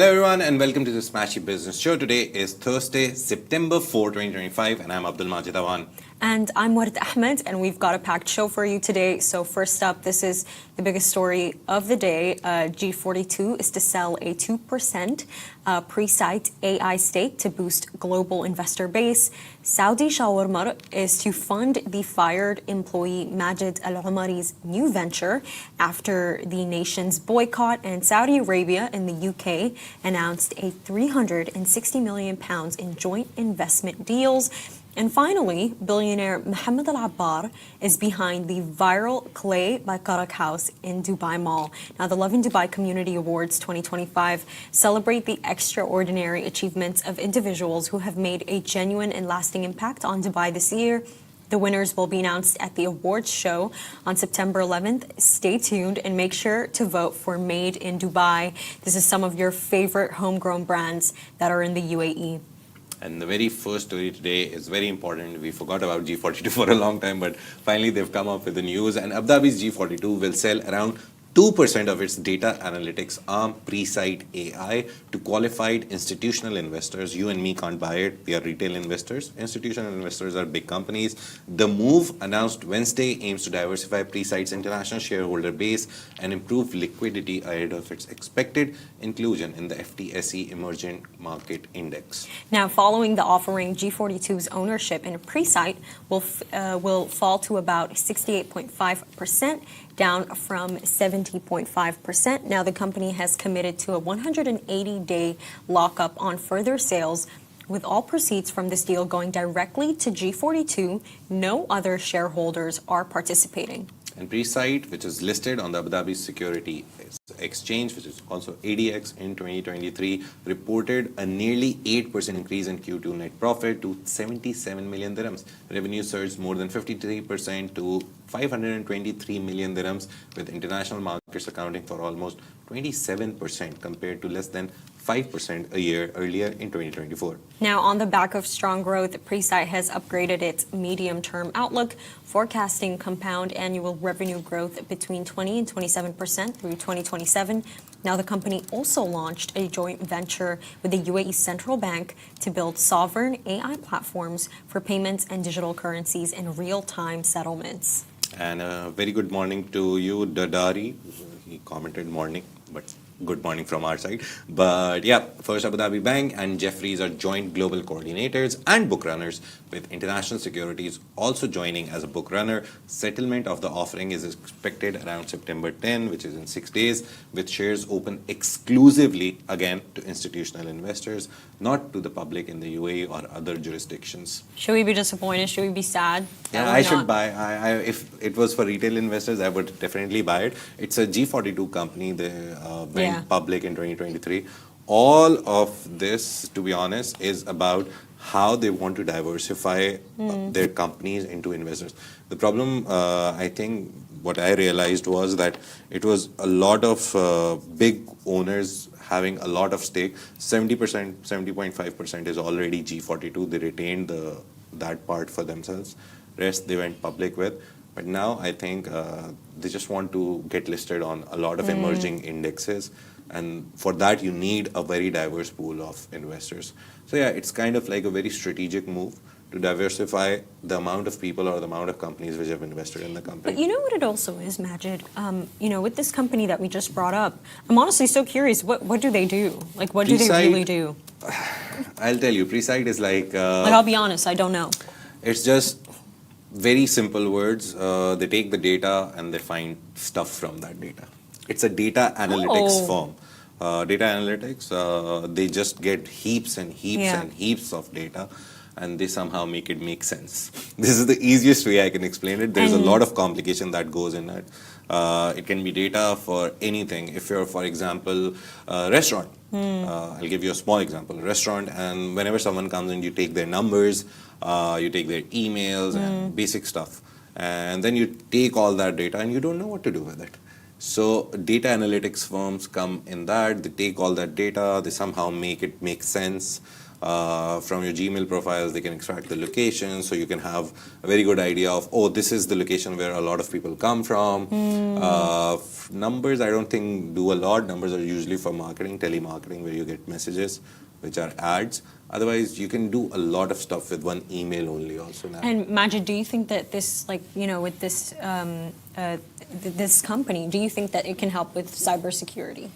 Hello everyone and welcome to the Smashi Business Show. Today is Thursday, September 4, 2025 and I'm Majed. And I'm Ahmed and we've got a packed show for you today. So first up, this is the biggest story of the day. G42 is to sell a 2% Presight AI stake to boost global investor base. Saudi Shawarmer is to fund the fired employee Majed Al-Omari's new venture after the nation's boycott, and Saudi Arabia and the UK announced a £360 million in joint investment deals. And finally, billionaire Mohamed Alabbar is behind the viral Klay by Karak house in Dubai Mall. Now, the Love in Dubai Community Awards 2025 celebrate the extraordinary achievements of individuals who have made a genuine and lasting impact on Dubai this year. The winners will be announced at the awards show on September 11th. Stay tuned and make sure to vote for Made in Dubai. This is some of your favorite homegrown brands that are in the UAE. And the very first story today is very important. We forgot about G42 for a long time, but finally they've come up with the news. And Abu Dhabi's G42 will sell around 2% of its data analytics arm, Presight AI, to qualified institutional investors. You and me can't buy it. We are retail investors. Institutional investors are big companies. The move, announced Wednesday, aims to diversify Presight's international shareholder base and improve liquidity ahead of its expected inclusion in the FTSE Emerging Market Index. Now, following the offering, G42's ownership in Presight will fall to about 68.5%. down from 70.5%. Now, the company has committed to a 180-day lockup on further sales, with all proceeds from this deal going directly to G42. No other shareholders are participating. And Presight, which is listed on the Abu Dhabi Security Exchange, which is also ADX in 2023, reported a nearly 8% increase in Q2 net profit to 77 million dirhams. Revenue surged more than 53% to 523 million dirhams, with international markets accounting for almost 27% compared to less than 5% a year earlier in 2024. Now, on the back of strong growth, Presight has upgraded its medium-term outlook, forecasting compound annual revenue growth between 20 and 27% through 2027. Now, the company also launched a joint venture with the UAE Central Bank to build sovereign AI platforms for payments and digital currencies and real-time settlements. And a very good morning to you, Dadari. He commented morning, but good morning from our side. But yeah, First Abu Dhabi Bank and Jefferies are joint global coordinators and book runners, with International Securities also joining as a book runner. Settlement of the offering is expected around September 10, which is in 6 days, with shares open exclusively again to institutional investors, not to the public in the UAE or other jurisdictions. Should we be disappointed? Should we be sad? Yeah, I should buy. If it was for retail investors, I would definitely buy it. It's a G42 company. They went public in 2023. All of this, to be honest, is about how they want to diversify their companies into investors. The problem, I think, what I realized was that it was a lot of big owners having a lot of stake. 70%, 70.5% is already G42. They retained that part for themselves. Rest they went public with. But now I think they just want to get listed on a lot of emerging indexes. And for that, you need a very diverse pool of investors. So yeah, it's kind of like a very strategic move to diversify the amount of people or the amount of companies which have invested in the company. But you know what it also is, Majed? With this company that we just brought up, I'm honestly so curious, what do they do? Like, what do they really do? I'll tell you, Presight is like I'll be honest, I don't know. It's just very simple words. They take the data and they find stuff from that data. It's a data analytics firm. Data analytics, they just get heaps and heaps and heaps of data, and they somehow make it make sense. This is the easiest way I can explain it. There's a lot of complication that goes in it. It can be data for anything. If you're, for example, a restaurant, I'll give you a small example. A restaurant, and whenever someone comes in, you take their numbers, you take their emails and basic stuff. And then you take all that data and you don't know what to do with it. So data analytics firms come in that, they take all that data, they somehow make it make sense. From your Gmail profiles, they can extract the location, so you can have a very good idea of, oh, this is the location where a lot of people come from. Numbers, I don't think do a lot. Numbers are usually for marketing, telemarketing, where you get messages, which are ads. Otherwise, you can do a lot of stuff with one email only also now. And Majed, do you think that this, like, with this this company, do you think that it can help with cybersecurity?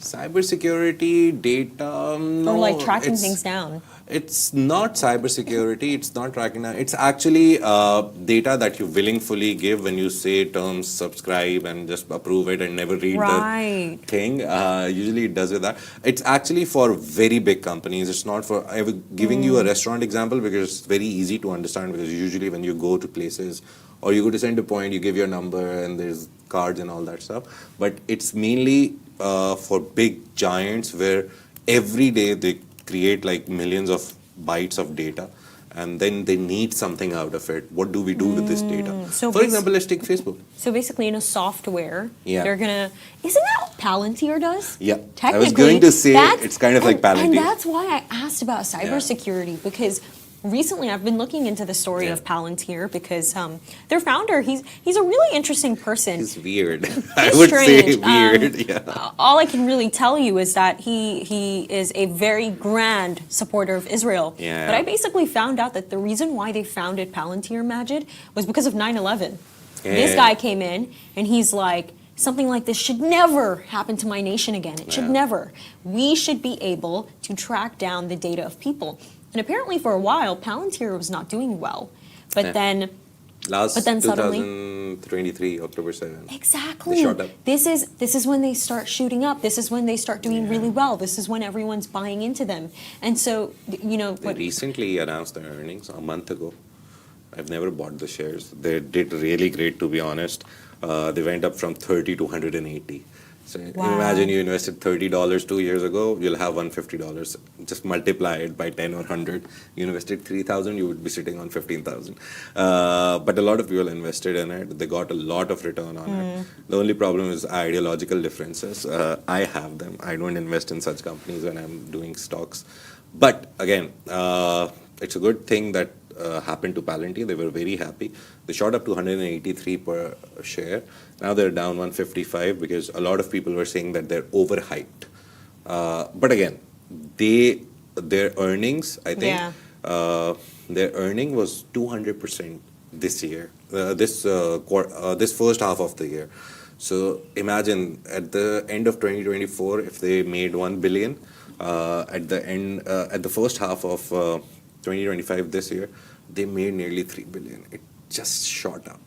Cybersecurity, data, no. Or like tracking things down? It's not cybersecurity, it's not tracking down. It's actually data that you willingly give when you say terms, subscribe, and just approve it and never read the thing. Usually it does with that. It's actually for very big companies. It's not for, I was giving you a restaurant example because it's very easy to understand, because usually when you go to places or you go to Center Point, you give your number and there's cards and all that stuff. But it's mainly for big giants where every day they create like millions of bytes of data, and then they need something out of it. What do we do with this data? So for example, let's take Facebook. So basically, in a software, they're gonna. Isn't that what Palantir does? Yeah, Technically, I was going to say it's kind of like Palantir. And that's why I asked about cybersecurity, because recently I've been looking into the story of Palantir, because their founder, he's a really interesting person. He's weird. I would say weird. All I can really tell you is that he is a very grand supporter of Israel. Yeah. But I basically found out that the reason why they founded Palantir, Majed, was because of 9/11. Yeah. This guy came in and he's like, something like this should never happen to my nation again. It should never. We should be able to track down the data of people. And apparently for a while, Palantir was not doing well. But then suddenly 2023, October 7th. Exactly. They shot up. This is when they start shooting up. This is when they start doing really well. This is when everyone's buying into them. And so, They recently announced their earnings a month ago. I've never bought the shares. They did really great, to be honest. They went up from 30 to 180. So imagine you invested $30 2 years ago, you'll have $150. Just multiply it by 10 or 100. You invested 3,000, you would be sitting on 15,000. But a lot of people invested in it. They got a lot of return on it. The only problem is ideological differences. I have them. I don't invest in such companies when I'm doing stocks. But again, it's a good thing that happened to Palantir. They were very happy. They shot up to 183 per share. Now they're down 155 because a lot of people were saying that they're overhyped. But again, their earnings, I think, their earning was 200% this year, this first half of the year. So imagine at the end of 2024, if they made 1 billion, at the first half of 2025 this year, they made nearly 3 billion. It just shot up.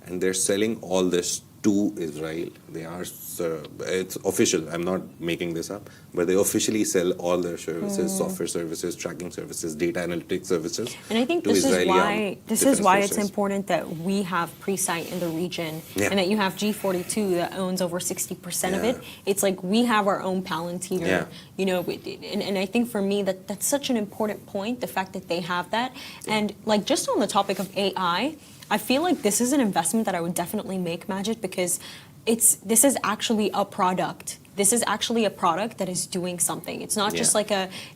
And they're selling all this to Israel. They are, it's official. I'm not making this up, but they officially sell all their services, software services, tracking services, data analytics services. And I think this is why it's important that we have Presight in the region, and that you have G42 that owns over 60% of it. It's like we have our own Palantir, and I think for me that's such an important point, the fact that they have that. And like just on the topic of AI, I feel like this is an investment that I would definitely make, Majed, because this is actually a product. This is actually a product that is doing something. It's not just like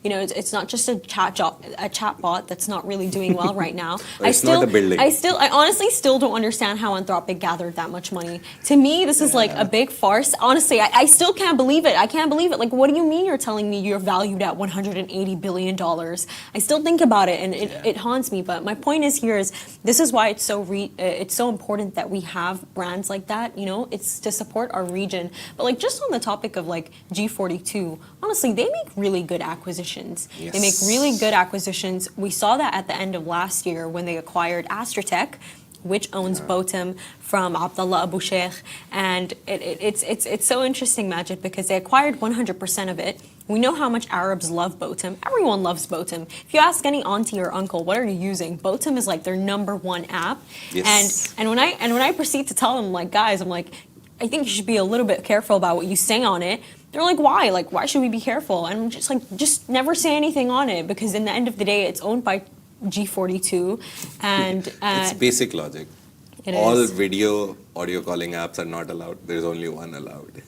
it's not just a chat bot that's not really doing well right now. I honestly still don't understand how Anthropic gathered that much money. To me, this is like a big farce. Honestly, I still can't believe it. I can't believe it. Like, what do you mean you're telling me you're valued at $180 billion? I still think about it and it haunts me. But my point is this is why it's so important that we have brands like that. It's to support our region. But like just on the topic of like G42, honestly, they make really good acquisitions. Yes. They make really good acquisitions. We saw that at the end of last year when they acquired Astrotech, which owns Botim from Abdullah Abu Sheikh. And it's so interesting, Majed, because they acquired 100% of it. We know how much Arabs love Botim. Everyone loves Botim. If you ask any auntie or uncle, what are you using? Botim is like their #1 app. Yes. And when I proceed to tell them, like, guys, I'm like, I think you should be a little bit careful about what you say on it. They're like, why? Like, why should we be careful? And I'm just like, just never say anything on it, because in the end of the day, it's owned by G42, and it's basic logic. All video, audio calling apps are not allowed. There's only one allowed.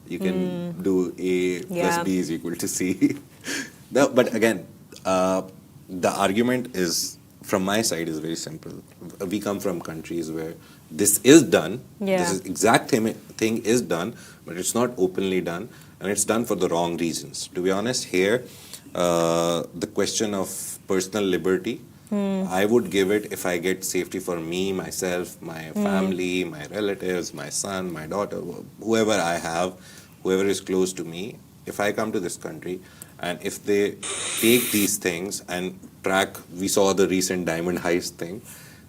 You can do A plus B is equal to C. But again, the argument is, from my side, is very simple. We come from countries where this is done. Yeah. This is exact thing is done, but it's not openly done, and it's done for the wrong reasons. To be honest, here, the question of personal liberty, I would give it if I get safety for me, myself, my family, my relatives, my son, my daughter, whoever I have, whoever is close to me. If I come to this country and if they take these things and track, we saw the recent diamond heist thing.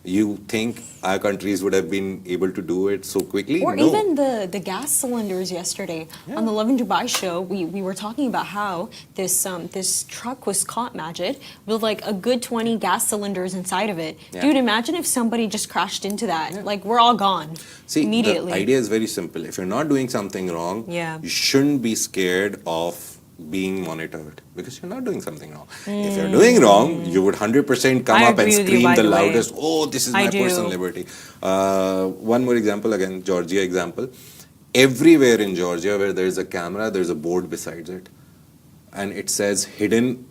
You think our countries would have been able to do it so quickly? Or No. even the gas cylinders yesterday. On the Love and Dubai show, we were talking about how this truck was caught, Majed, with like a good 20 gas cylinders inside of it. Yeah. Dude, imagine if somebody just crashed into that. Like, we're all gone. See, immediately. the idea is very simple. If you're not doing something wrong, Yeah. you shouldn't be scared of being monitored because you're not doing something wrong. If you're doing wrong, you would 100% come I up and agree with you, scream by the the way. loudest, oh, this is I my do. personal liberty. One more example, again, Georgia example. Everywhere in Georgia where there's a camera, there's a board besides it. And it says hidden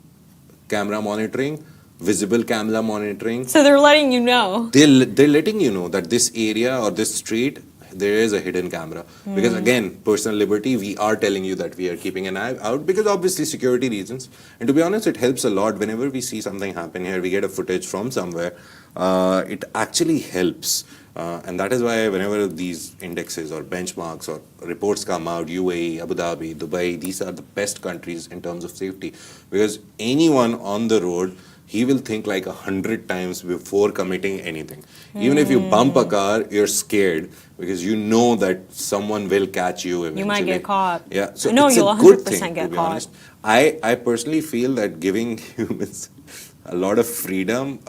camera monitoring, visible camera monitoring. So they're letting you know. They're letting you know that this area or this street, there is a hidden camera. Because again, personal liberty, we are telling you that we are keeping an eye out because obviously security reasons. And to be honest, it helps a lot whenever we see something happen here, we get a footage from somewhere, it actually helps. And that is why whenever these indexes or benchmarks or reports come out, UAE, Abu Dhabi, Dubai, these are the best countries in terms of safety. Because anyone on the road, he will think like 100 times before committing anything. Even if you bump a car, you're scared because you know that someone will catch you eventually. You might get caught. Yeah, so I know it's you'll a good 100% thing, get to be caught. honest. I personally feel that giving humans a lot of freedom,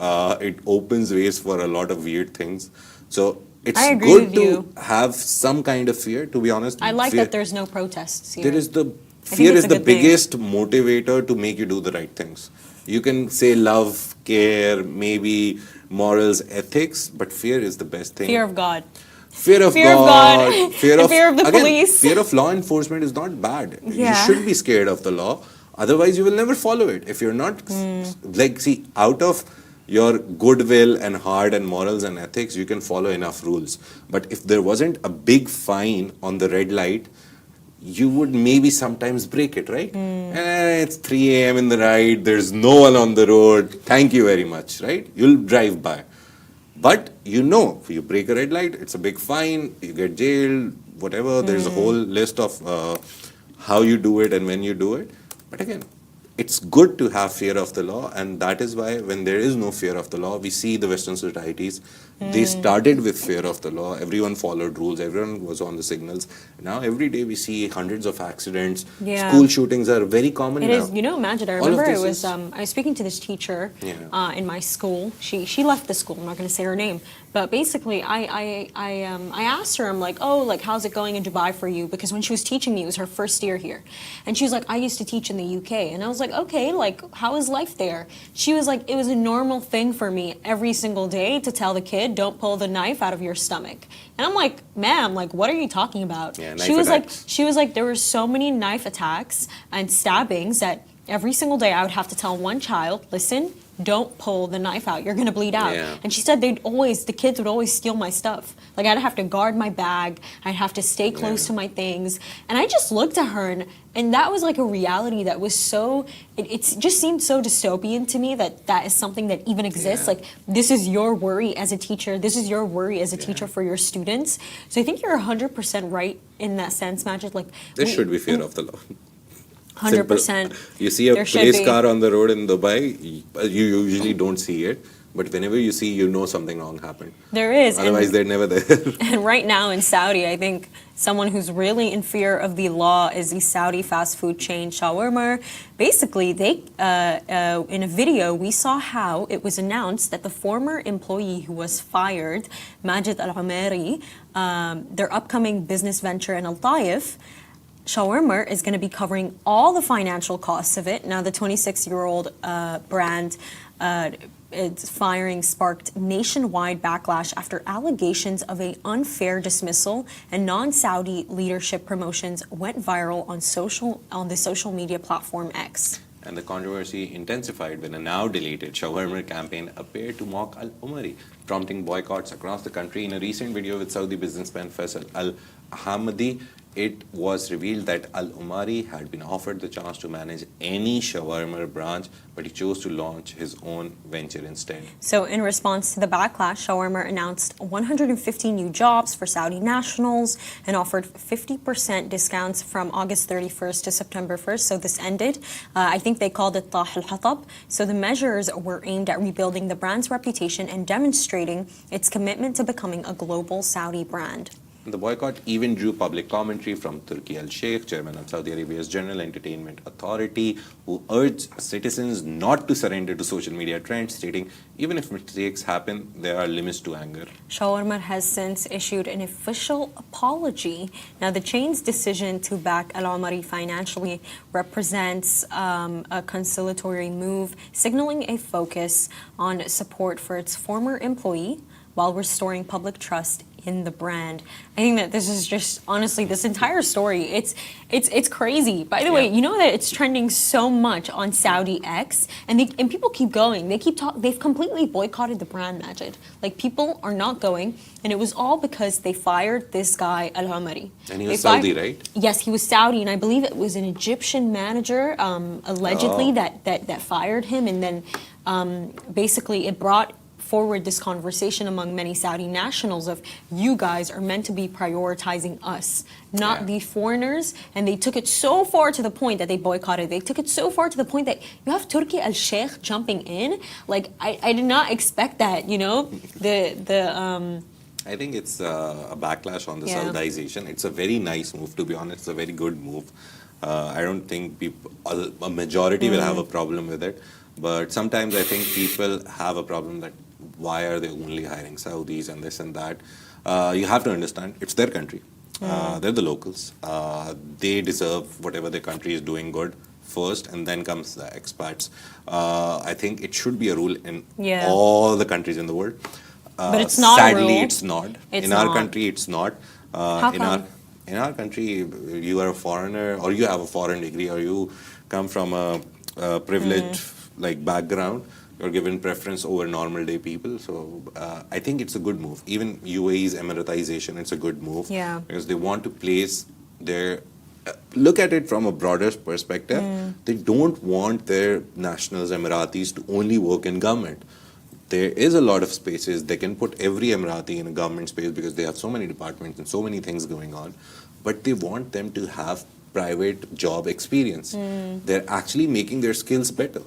it opens ways for a lot of weird things. So it's I agree good with to you. have some kind of fear, to be honest. I like Fear- that there's no protests here. there is the think fear it's is a the good thing. biggest motivator to make you do the right things. You can say love, care, maybe morals, ethics, but fear is the best thing. Fear of God. Fear of Fear of God, God, fear and of fear of the again, police. Fear of law enforcement is not bad. Yeah. You should be scared of the law. Otherwise, you will never follow it. If you're not like, see, out of your goodwill and heart and morals and ethics, you can follow enough rules. But if there wasn't a big fine on the red light, you would maybe sometimes break it, right? It's 3 a.m. in the night, there's no one on the road, thank you very much, right? You'll drive by. But you know, if you break a red light, it's a big fine, you get jailed, whatever, there's a whole list of how you do it and when you do it. But again, it's good to have fear of the law, and that is why when there is no fear of the law, we see the Western societies, they started with fear of the law, everyone followed rules, everyone was on the signals. Now every day we see hundreds of accidents, Yeah. school shootings are very common It now. is, you know, Majed, I All of remember this I was speaking to this teacher Yeah. in my school. She left the school, I'm not going to say her name. But basically, I asked her, I'm like, oh, like, how's it going in Dubai for you? Because when she was teaching me, it was her first year here. And she was like, I used to teach in the UK. And I was like, okay, like, how is life there? She was like, it was a normal thing for me every single day to tell the kid, don't pull the knife out of your stomach. And I'm like, ma'am, like, what are you talking about? Yeah, she knife was attacks. she was like, there were so many knife attacks and stabbings that every single day I would have to tell one child, listen, don't pull the knife out, you're gonna bleed out. Yeah. And she said the kids would always steal my stuff. Like, I'd have to guard my bag, I'd have to stay close to my things. And I just looked at her and that was like a reality that was so, it just seemed so dystopian to me that is something that even exists. Yeah. Like, this is your worry as a teacher, this is your worry as a teacher for your students. So I think you're 100% right in that sense, Majed. Like, There should be fear of the law. 100%. Simple. You see a There should police be. car on the road in Dubai, you usually don't see it. But whenever you see, you know something wrong happened. There is. Otherwise, and, they're never there. and right now in Saudi, I think someone who's really in fear of the law is the Saudi fast food chain Shawarmer. Basically, they in a video, we saw how it was announced that the former employee who was fired, Majed Al-Omari, their upcoming business venture in Al-Taif, Shawarmer is going to be covering all the financial costs of it. Now, the 26-year-old brand, its firing sparked nationwide backlash after allegations of an unfair dismissal, and non-Saudi leadership promotions went viral on the social media platform X. And the controversy intensified when a now deleted Shawarmer campaign appeared to mock Al-Omari, prompting boycotts across the country. In a recent video with Saudi businessman Faisal Al-Hamadi, it was revealed that Al-Omari had been offered the chance to manage any Shawarmer branch, but he chose to launch his own venture instead. So in response to the backlash, Shawarmer announced 150 new jobs for Saudi nationals and offered 50% discounts from August 31st to September 1st. So this ended. I think they called it Tah al-Hatab. So the measures were aimed at rebuilding the brand's reputation and demonstrating its commitment to becoming a global Saudi brand. The boycott even drew public commentary from Turki al-Sheikh, chairman of Saudi Arabia's General Entertainment Authority, who urged citizens not to surrender to social media trends, stating, even if mistakes happen, there are limits to anger. Shawarmer has since issued an official apology. Now, the chain's decision to back Al-Omari financially represents a conciliatory move, signaling a focus on support for its former employee while restoring public trust in the brand. I think that this is just, honestly, this entire story, it's crazy. By the way, you know that it's trending so much on Saudi X, and people keep going. They've completely boycotted the brand, Majed. Like, people are not going, and it was all because they fired this guy, Al-Omari. And he was Saudi, right? Yes, he was Saudi, and I believe it was an Egyptian manager, allegedly, that fired him, and then basically it brought forward this conversation among many Saudi nationals of, you guys are meant to be prioritizing us, not the foreigners. And they took it so far to the point that they boycotted. They took it so far to the point that you have Turki al-Sheikh jumping in. Like, I did not expect that, you know? I think it's a backlash on the Saudization. It's a very nice move, to be honest. It's a very good move. I don't think a majority will have a problem with it. But sometimes I think people have a problem that why are they only hiring Saudis and this and that. You have to understand, it's their country. They're the locals. They deserve whatever their country is doing good first, and then comes the expats. I think it should be a rule in all the countries in the world. But it's not sadly, a rule. it's not. It's in our not. country, it's not. How come? In our country, you are a foreigner, or you have a foreign degree, or you come from a privileged background, you're given preference over normal day people. So I think it's a good move. Even UAE's Emiratization, it's a good move. Yeah. Because they want to place their... look at it from a broader perspective. They don't want their nationals, Emiratis, to only work in government. There is a lot of spaces. They can put every Emirati in a government space because they have so many departments and so many things going on. But they want them to have private job experience. They're actually making their skills better.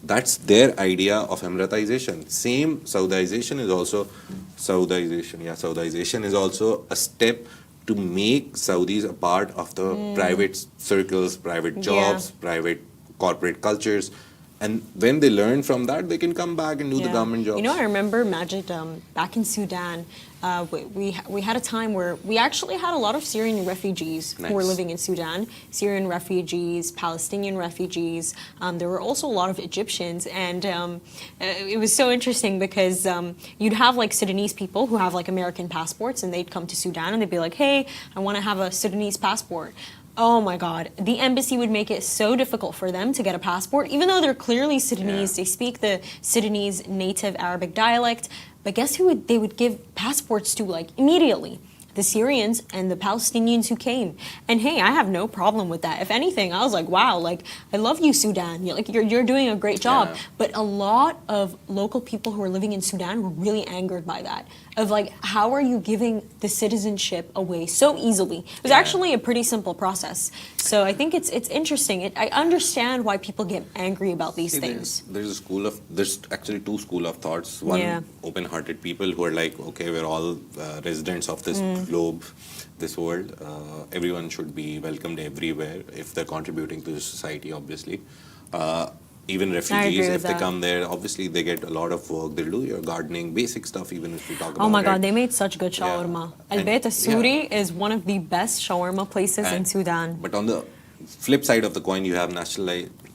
That's their idea of Emiratization. Same, Saudization is also Saudization is also a step to make Saudis a part of the private circles, private jobs, private corporate cultures. And when they learn from that, they can come back and do the government jobs. You know, I remember, Majed, back in Sudan, we had a time where we actually had a lot of Syrian refugees who were living in Sudan. Syrian refugees, Palestinian refugees. There were also a lot of Egyptians. And it was so interesting because you'd have like Sudanese people who have like American passports, and they'd come to Sudan and they'd be like, hey, I want to have a Sudanese passport. Oh my God, the embassy would make it so difficult for them to get a passport, even though they're clearly Sudanese. They speak the Sudanese native Arabic dialect. But guess who they would give passports to, like, immediately? The Syrians and the Palestinians who came. And hey, I have no problem with that. If anything, I was like, wow, like, I love you, Sudan. You're doing a great job. But a lot of local people who are living in Sudan were really angered by that. Of like, how are you giving the citizenship away so easily? It was actually a pretty simple process. So I think it's interesting. I understand why people get angry about these things. There's actually two school of thoughts. One, open-hearted people who are like, okay, we're all residents of this globe, this world. Everyone should be welcomed everywhere if they're contributing to the society, obviously. Even refugees, if they come there, obviously they get a lot of work. They'll do your gardening, basic stuff, even if we talk about Oh my God, they made such good shawarma. Al-Bayt al-Suri is one of the best shawarma places in Sudan. But on the flip side of the coin, you have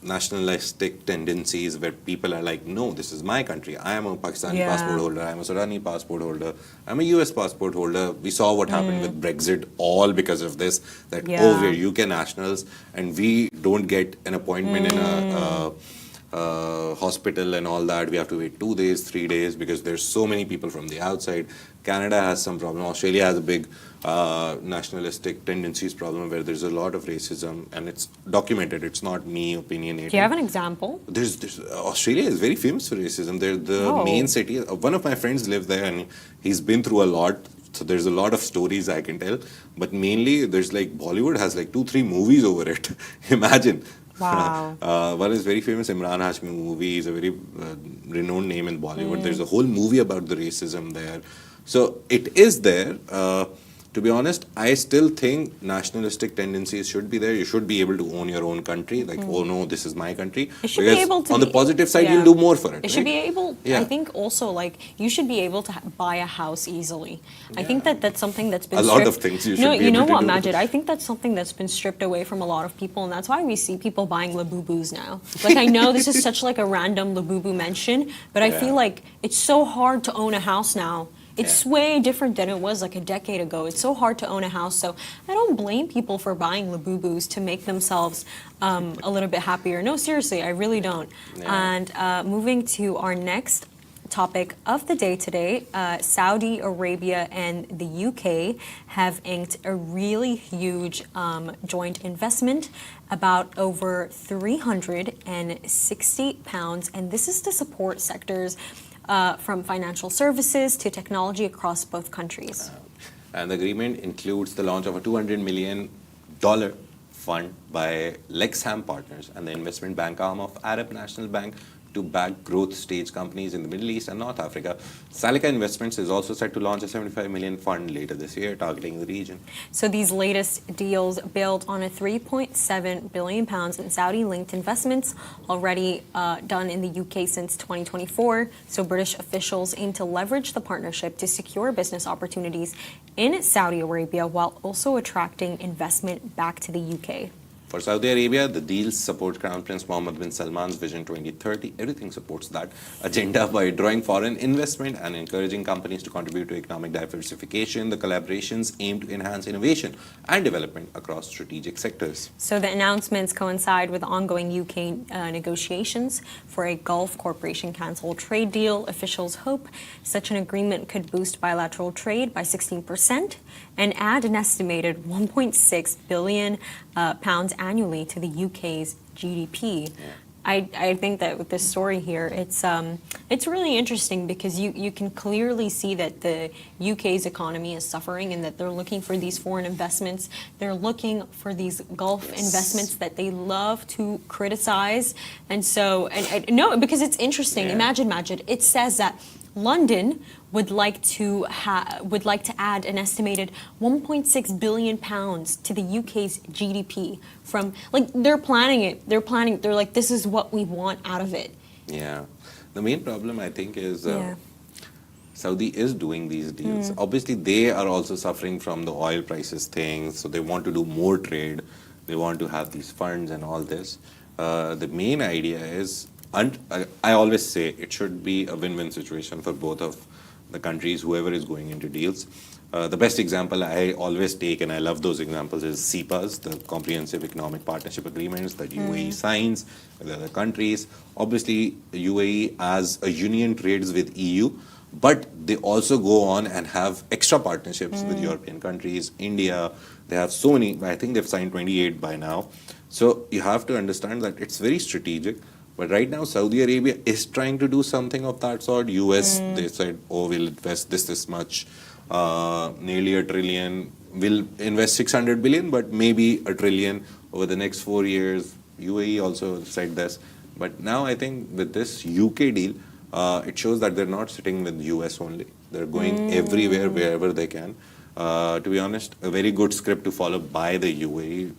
nationalistic tendencies where people are like, no, this is my country. I am a Pakistani passport holder. I am a Sudani passport holder. I'm a US passport holder. We saw what happened with Brexit, all because of this, that, oh, we're UK nationals and we don't get an appointment in a hospital and all that. We have to wait 2 days, 3 days because there's so many people from the outside. Canada has some problem. Australia has a big nationalistic tendencies problem where there's a lot of racism and it's documented. It's not me opinionating. Do you have an example? There's Australia is very famous for racism. They're the main city. One of my friends lives there and he's been through a lot. So there's a lot of stories I can tell. But mainly there's like Bollywood has like 2-3 movies over it. Imagine. Wow. One is very famous Imran Hashmi movie. He's a very renowned name in Bollywood. There's a whole movie about the racism there. So it is there. To be honest, I still think nationalistic tendencies should be there. You should be able to own your own country. Like, oh no, this is my country. It should be able to on the positive side, you'll do more for it. It should be able, I think also like, you should be able to buy a house easily. I think that that's something that's been a lot of things you should be able to do. You know what, Majed? I think that's something that's been stripped away from a lot of people, and that's why we see people buying Labubus now. Like, I know this is such like a random Labubu mention, but I feel like it's so hard to own a house now. It's way different than it was like a decade ago. It's so hard to own a house. So I don't blame people for buying Labubus to make themselves a little bit happier. No, seriously, I really don't. And moving to our next topic of the day today, Saudi Arabia and the UK have inked a really huge joint investment, about over £360, and this is to support sectors from financial services to technology across both countries. And the agreement includes the launch of a $200 million fund by Lexham Partners and the investment bank arm of Arab National Bank to back growth stage companies in the Middle East and North Africa. Salika Investments is also set to launch a $75 million fund later this year, targeting the region. So these latest deals build on a £3.7 billion in Saudi-linked investments already done in the UK since 2024. So British officials aim to leverage the partnership to secure business opportunities in Saudi Arabia while also attracting investment back to the UK. For Saudi Arabia, the deals support Crown Prince Mohammed bin Salman's Vision 2030. Everything supports that agenda by drawing foreign investment and encouraging companies to contribute to economic diversification. The collaborations aim to enhance innovation and development across strategic sectors. So the announcements coincide with ongoing UK negotiations for a Gulf Corporation cancelled trade deal. Officials hope such an agreement could boost bilateral trade by 16% and add an estimated £1.6 billion annually to the UK's GDP. I think that with this story here, it's really interesting because you can clearly see that the UK's economy is suffering and that they're looking for these foreign investments. They're looking for these Gulf investments that they love to criticize. And so, no, because it's interesting. Imagine, Majed, it says that London would like to add an estimated £1.6 billion to the UK's GDP from, like, they're planning it. They're like, this is what we want out of it. Yeah. The main problem, I think, is Saudi is doing these deals. Obviously, they are also suffering from the oil prices thing, so they want to do more trade. They want to have these funds and all this. The main idea is, and I always say it should be a win-win situation for both of the countries, whoever is going into deals. The best example I always take, and I love those examples, is CEPAs, the Comprehensive Economic Partnership Agreements that UAE signs with other countries. Obviously, UAE as a union trades with EU, but they also go on and have extra partnerships with European countries, India. They have so many, I think they've signed 28 by now. So you have to understand that it's very strategic. But right now, Saudi Arabia is trying to do something of that sort. US, they said, oh, we'll invest this much, nearly $1 trillion. We'll invest 600 billion, but maybe $1 trillion over the next 4 years. UAE also said this. But now I think with this UK deal, it shows that they're not sitting with US only. They're going everywhere, wherever they can. To be honest, a very good script to follow by the UAE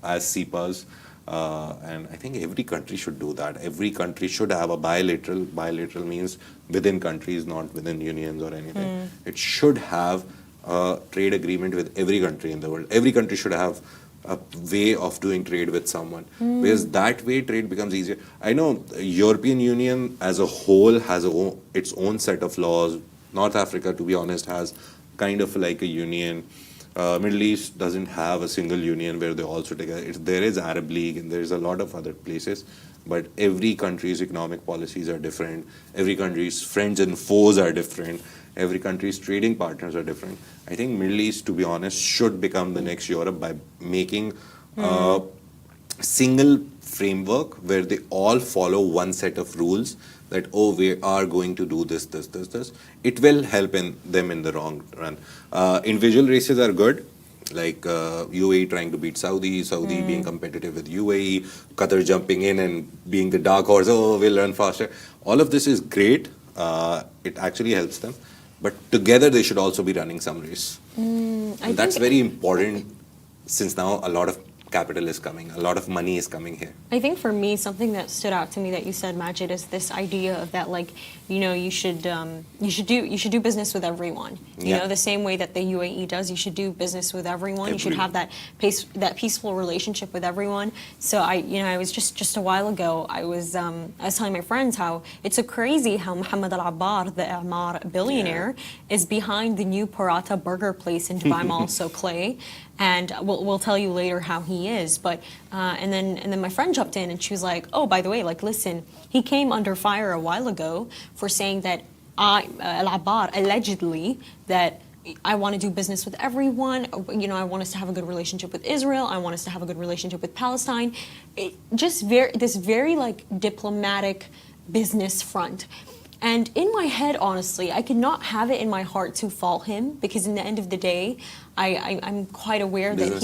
as CEPAs. And I think every country should do that. Every country should have a bilateral. Bilateral means within countries, not within unions or anything. It should have a trade agreement with every country in the world. Every country should have a way of doing trade with someone. Because that way trade becomes easier. I know European Union as a whole has its own set of laws. North Africa, to be honest, has kind of like a union. Middle East doesn't have a single union where they also take there is Arab League and there's a lot of other places, but every country's economic policies are different. Every country's friends and foes are different. Every country's trading partners are different. I think Middle East, to be honest, should become the next Europe by making a single framework where they all follow one set of rules that, oh, we are going to do this, this, this, this. It will help them in the long run. Individual races are good, like UAE trying to beat Saudi being competitive with UAE, Qatar jumping in and being the dark horse, oh, we'll run faster. All of this is great. It actually helps them. But together they should also be running some race. And that's very important since now a lot of capital is coming, a lot of money is coming here. I think for me, something that stood out to me that you said, Majed, is this idea of that, like, you know, you should do business with everyone. You know, the same way that the UAE does, you should do business with everyone. You should have that peaceful relationship with everyone. So I was just a while ago, I was telling my friends how it's so crazy how Mohamed Al-Abbar, the Al-Omari billionaire, is behind the new paratha burger place in Dubai Mall, so Klay. And we'll tell you later how he is, but and then my friend jumped in and she was like, oh, by the way, like, listen, he came under fire a while ago for saying that Al-Abbar allegedly that I want to do business with everyone. You know, I want us to have a good relationship with Israel. I want us to have a good relationship with Palestine. This very like diplomatic business front. And in my head, honestly, I could not have it in my heart to fault him because in the end of the day, I'm quite aware that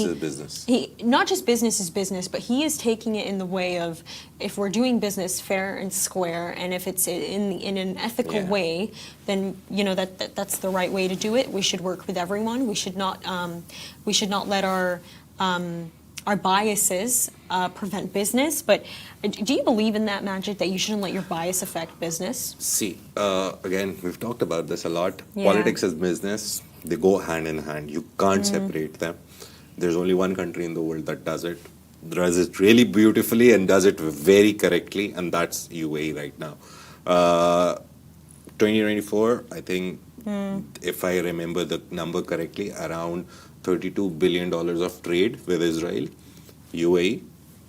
he not just business is business, but he is taking it in the way of if we're doing business fair and square, and if it's in an ethical way, then you know that's the right way to do it. We should work with everyone. We should not let our biases prevent business. But do you believe in that, Majed, that you shouldn't let your bias affect business? See, again, we've talked about this a lot. Politics and business, they go hand in hand. You can't separate them. There's only one country in the world that does it really beautifully and does it very correctly, and that's UAE right now. 2024, I think, if I remember the number correctly, around $32 billion of trade with Israel, UAE.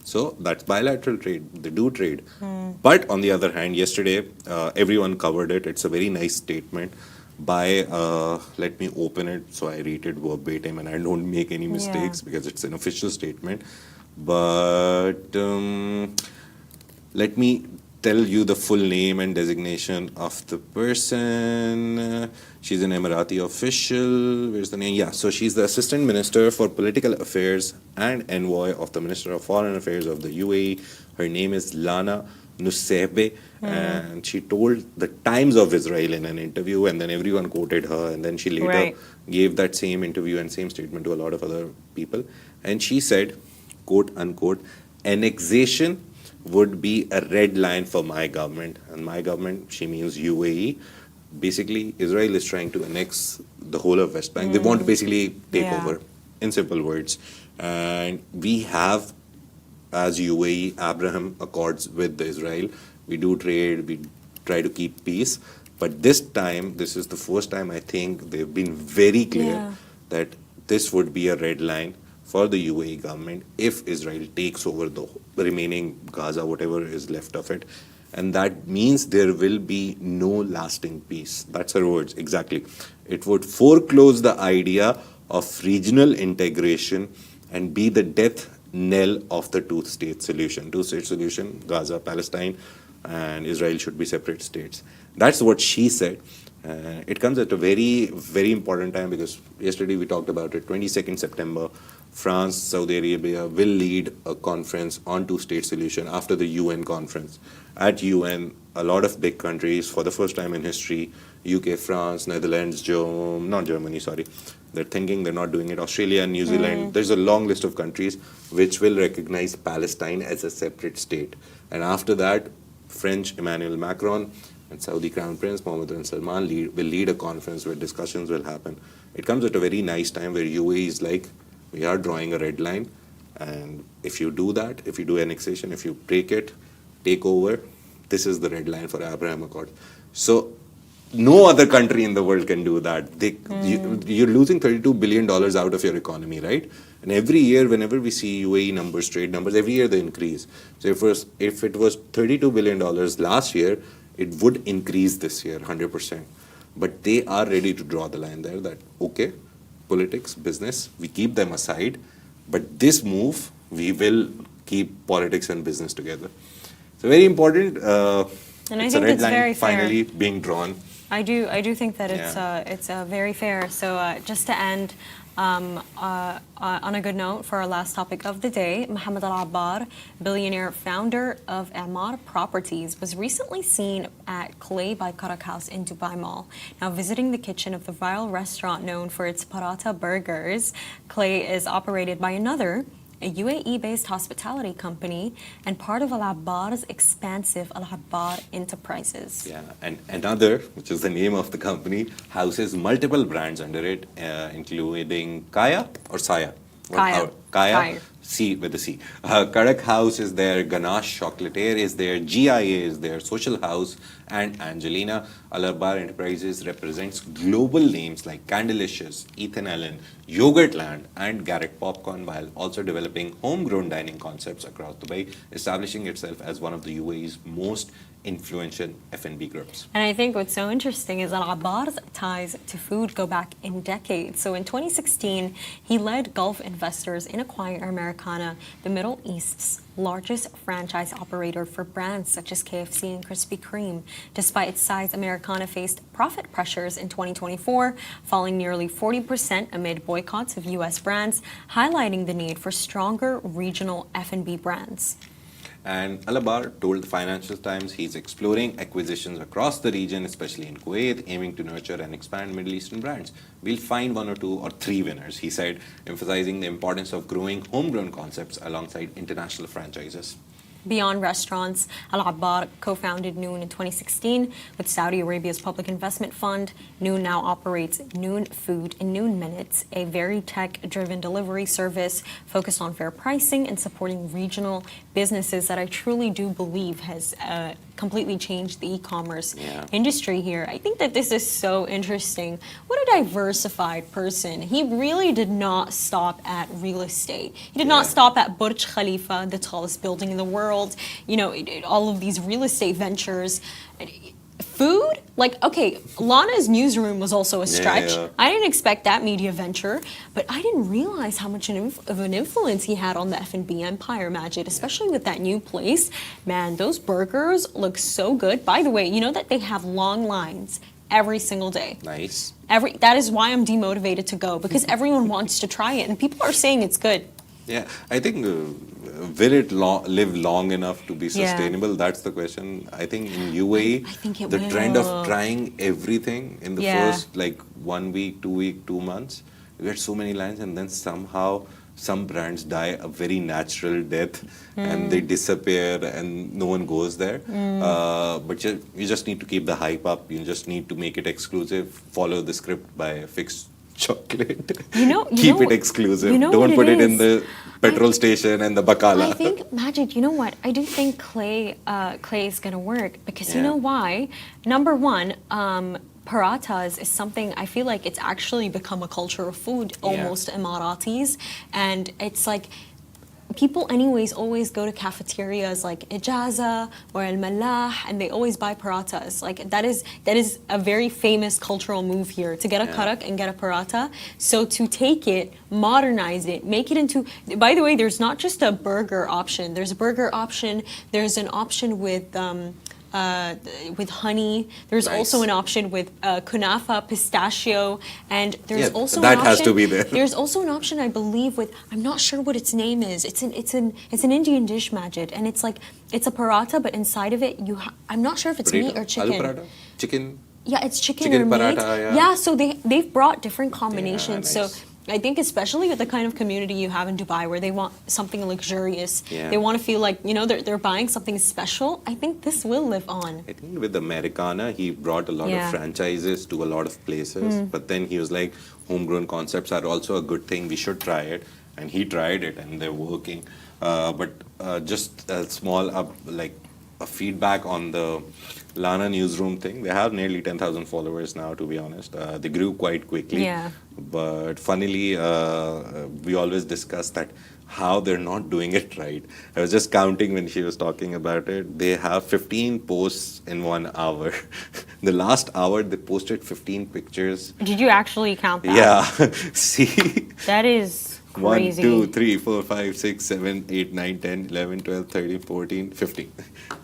So that's bilateral trade. They do trade. But on the other hand, yesterday, everyone covered it. It's a very nice statement by, let me open it so I read it verbatim and I don't make any mistakes because it's an official statement. But let me tell you the full name and designation of the person. She's an Emirati official. Where's the name? Yeah, so she's the Assistant Minister for Political Affairs and Envoy of the Minister of Foreign Affairs of the UAE. Her name is Lana Nusseibe, and she told the Times of Israel in an interview, and then everyone quoted her, and then she later gave that same interview and same statement to a lot of other people. And she said, quote unquote, annexation would be a red line for my government. And my government, she means UAE. Basically, Israel is trying to annex the whole of West Bank. They want to basically take over, in simple words. And we have, as UAE, Abraham Accords with Israel. We do trade, we try to keep peace. But this time, this is the first time I think they've been very clear that this would be a red line for the UAE government if Israel takes over the remaining Gaza, whatever is left of it. And that means there will be no lasting peace. That's her words, exactly. It would foreclose the idea of regional integration and be the death knell of the two-state solution. Two-state solution, Gaza, Palestine, and Israel should be separate states. That's what she said. It comes at a very, very important time because yesterday we talked about it, 22nd September, France, Saudi Arabia will lead a conference on two-state solution after the UN conference. At UN, a lot of big countries, for the first time in history, UK, France, Netherlands, not Germany, sorry. They're thinking they're not doing it. Australia, New Zealand, there's a long list of countries which will recognize Palestine as a separate state. And after that, French Emmanuel Macron and Saudi Crown Prince Mohamed bin Salman will lead a conference where discussions will happen. It comes at a very nice time where UAE is like, we are drawing a red line. And if you do that, if you do annexation, if you break it, take over, this is the red line for Abraham Accord. So no other country in the world can do that. You're losing $32 billion out of your economy, right? And every year, whenever we see UAE numbers, trade numbers, every year they increase. So if it was $32 billion last year, it would increase this year 100%. But they are ready to draw the line there that, okay, politics, business, we keep them aside. But this move, we will keep politics and business together. So very important. And I it's think a red it's line very fair. finally being drawn. I do think that it's very fair. So just to end on a good note for our last topic of the day, Mohamed Alabbar, billionaire founder of Al-Omari Properties, was recently seen at Klay by Karak House in Dubai Mall. Now visiting the kitchen of the viral restaurant known for its paratha burgers, Klay is operated by another, a UAE-based hospitality company and part of Al-Abbar's expansive Al-Abbar Enterprises. Yeah, and another, which is the name of the company, houses multiple brands under it, including Kaya or Saya? Kaya. Kaya. C with the C. Karak House is there, Ganache Chocolatier is there, GIA is there, Social House, and Angelina. Alabbar Enterprises represents global names like Candelicious, Ethan Allen, Yogurtland, and Karak Popcorn, while also developing homegrown dining concepts across Dubai, establishing itself as one of the UAE's most influential F&B groups. And I think what's so interesting is Al-Abbar's ties to food go back in decades. So in 2016, he led Gulf investors in acquiring Americana, the Middle East's largest franchise operator for brands such as KFC and Krispy Kreme. Despite its size, Americana faced profit pressures in 2024, falling nearly 40% amid boycotts of U.S. brands, highlighting the need for stronger regional F&B brands. And Alabbar told the Financial Times he's exploring acquisitions across the region, especially in Kuwait, aiming to nurture and expand Middle Eastern brands. We'll find one or two or three winners, he said, emphasizing the importance of growing homegrown concepts alongside international franchises. Beyond restaurants, Al-Abbar co-founded Noon in 2016 with Saudi Arabia's public investment fund. Noon now operates Noon Food in Noon Minutes, a very tech-driven delivery service focused on fair pricing and supporting regional businesses that I truly do believe has completely changed the e-commerce industry here. I think that this is so interesting. What a diversified person. He really did not stop at real estate. He did not stop at Burj Khalifa, the tallest building in the world. You know, all of these real estate ventures. Food? Like, okay, Lana's newsroom was also a stretch. I didn't expect that media venture, but I didn't realize how much of an influence he had on the F&B empire, Majed, especially with that new place. Man, those burgers look so good. By the way, you know that they have long lines every single day. Nice. That is why I'm demotivated to go, because everyone wants to try it, and people are saying it's good. Yeah, I think will it live long enough to be sustainable? That's the question. I think in UAE, I think it the will. trend of trying everything in the first like 1 week, 2 week, 2 months, you get so many lines, and then somehow some brands die a very natural death and they disappear and no one goes there. But you just need to keep the hype up. You just need to make it exclusive. Follow the script by Fixed Chocolate. Keep it exclusive. Don't put it in the petrol station and the bakala. I think, Majed, you know what? I do think Klay is going to work because you know why? Number one, parathas is something I feel like it's actually become a culture of food, almost Emiratis. And it's like people anyways always go to cafeterias like Ijaza or Al Malah and they always buy parathas. Like that is a very famous cultural move here, to get a karak and get a paratha. So to take it, modernize it, make it into, by the way, there's not just a burger option. There's a burger option. There's an option with honey. There's also an option with kunafa, pistachio, and there's also that an option, has to be there. There's also an option, I believe, with, I'm not sure what its name is. It's an Indian dish, Majed, and it's a paratha, but inside of it I'm not sure if it's meat or chicken. Al-paratha? Chicken. Yeah, it's chicken or paratha, meat. Yeah, so they've brought different combinations. Nice. So I think especially with the kind of community you have in Dubai where they want something luxurious, they want to feel like, they're buying something special, I think this will live on. I think with Americana, he brought a lot of franchises to a lot of places, but then he was like, homegrown concepts are also a good thing, we should try it. and he tried it, and they're working. But just a small like a feedback on the Lana newsroom thing. They have nearly 10,000 followers now, to be honest. They grew quite quickly. Yeah. But funnily, we always discuss that how they're not doing it right. I was just counting when she was talking about it. They have 15 posts in 1 hour. The last hour, they posted 15 pictures. Did you actually count that? Yeah. See? That is crazy. 1, 2, 3, 4, 5, 6, 7, 8, 9, 10, 11, 12, 13, 14, 15.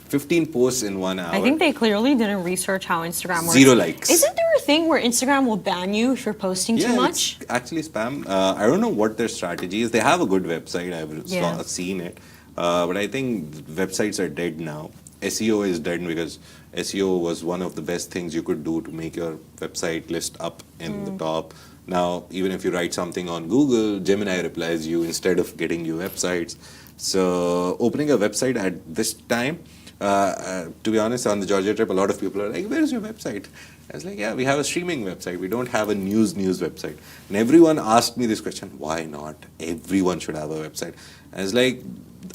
15 posts in 1 hour. I think they clearly didn't research how Instagram works. 0 likes. Isn't there a thing where Instagram will ban you if you're posting too much? It's actually spam. I don't know what their strategy is. They have a good website. Yeah. Seen it. But I think websites are dead now. SEO is dead because SEO was one of the best things you could do to make your website list up in the top. Now, even if you write something on Google, Gemini replies you instead of getting you websites. So opening a website at this time, to be honest, on the Georgia trip, a lot of people are like, where's your website? I was like, yeah, we have a streaming website. We don't have a news website. And everyone asked me this question, why not? Everyone should have a website. I was like,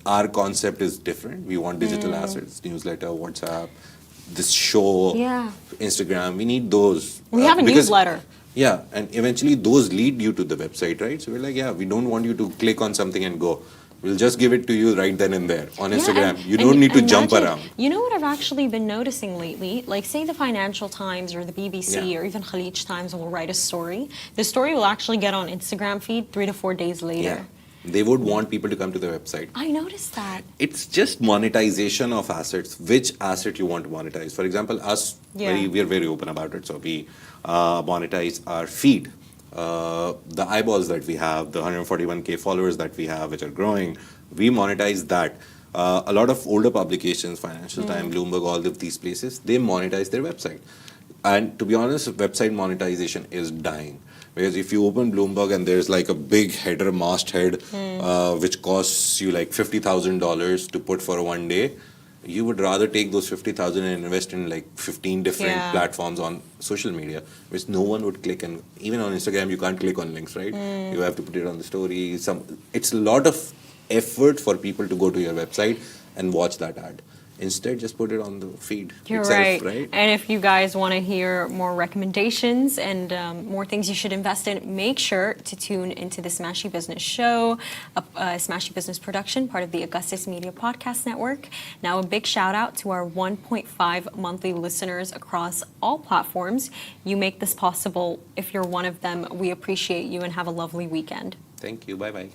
our concept is different. We want digital assets, newsletter, WhatsApp, this show, Instagram. We need those. We have a newsletter. Yeah, and eventually those lead you to the website, right? So we're like, yeah, we don't want you to click on something and go. We'll just give it to you right then and there on Instagram. You don't need to jump around. You know what I've actually been noticing lately? Like, say the Financial Times or the BBC or even Khalij Times will write a story. The story will actually get on Instagram feed 3 to 4 days later. Yeah. They would want people to come to the website. I noticed that. It's just monetization of assets. Which asset you want to monetize? For example, us, we're very open about it. So we monetize our feed. The eyeballs that we have, the 141K followers that we have, which are growing, we monetize that. A lot of older publications, Financial Times, Bloomberg, all of these places, they monetize their website. And to be honest, website monetization is dying. Because if you open Bloomberg and there's like a big header, masthead, which costs you like $50,000 to put for 1 day, you would rather take those 50,000 and invest in like 15 different platforms on social media, which no one would click. And even on Instagram, you can't click on links, right? You have to put it on the story. It's a lot of effort for people to go to your website and watch that ad. Instead, just put it on the feed itself, right? And if you guys want to hear more recommendations and more things you should invest in, make sure to tune into the Smashi Business Show, a Smashi Business production, part of the Augustus Media Podcast Network. Now, a big shout out to our 1.5 monthly listeners across all platforms. You make this possible. If you're one of them, we appreciate you and have a lovely weekend. Thank you. Bye-bye.